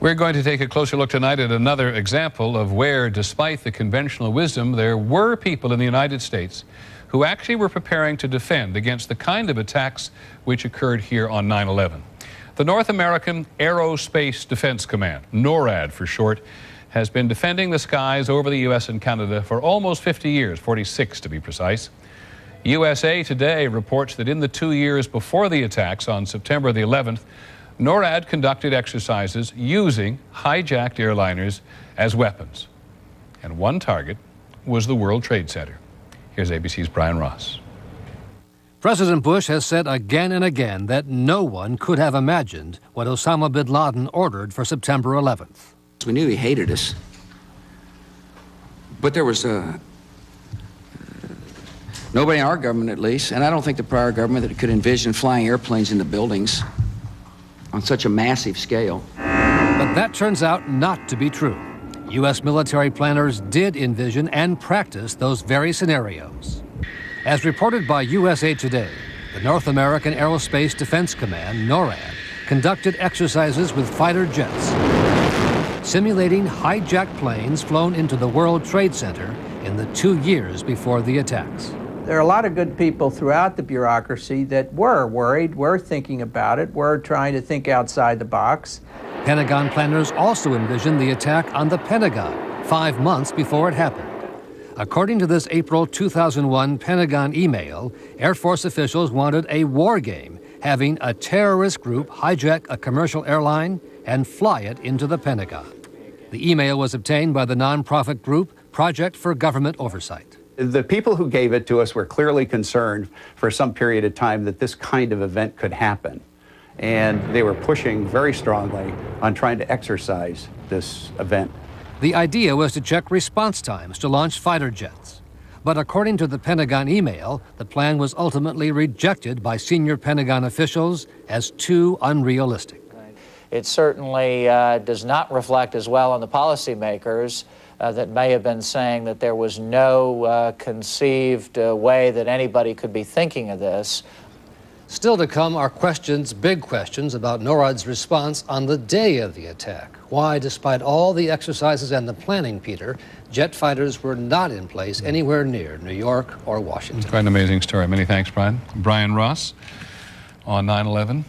We're going to take a closer look tonight at another example of where, despite the conventional wisdom, there were people in the United States who actually were preparing to defend against the kind of attacks which occurred here on 9/11. The North American Aerospace Defense Command, NORAD for short, has been defending the skies over the U.S. and Canada for almost 50 years, 46 to be precise. USA Today reports that in the 2 years before the attacks on September the 11th, NORAD conducted exercises using hijacked airliners as weapons. And one target was the World Trade Center. Here's ABC's Brian Ross. President Bush has said again and again that no one could have imagined what Osama bin Laden ordered for September 11th. We knew he hated us, but there was nobody in our government, at least, and I don't think the prior government, that could envision flying airplanes into buildings on such a massive scale. But that turns out not to be true. U.S. military planners did envision and practice those very scenarios. As reported by USA Today, the North American Aerospace Defense Command, NORAD, conducted exercises with fighter jets, simulating hijacked planes flown into the World Trade Center in the 2 years before the attacks. There are a lot of good people throughout the bureaucracy that were worried, were thinking about it, were trying to think outside the box. Pentagon planners also envisioned the attack on the Pentagon 5 months before it happened. According to this April 2001 Pentagon email, Air Force officials wanted a war game, having a terrorist group hijack a commercial airline and fly it into the Pentagon. The email was obtained by the nonprofit group Project for Government Oversight. The people who gave it to us were clearly concerned for some period of time that this kind of event could happen. And they were pushing very strongly on trying to exercise this event. The idea was to check response times to launch fighter jets. But according to the Pentagon email, the plan was ultimately rejected by senior Pentagon officials as too unrealistic. It certainly does not reflect as well on the policymakers that may have been saying that there was no conceived way that anybody could be thinking of this. Still to come are questions, big questions, about NORAD's response on the day of the attack. Why, despite all the exercises and the planning, Peter, jet fighters were not in place anywhere near New York or Washington. Quite an amazing story. Many thanks, Brian. Brian Ross on 9/11.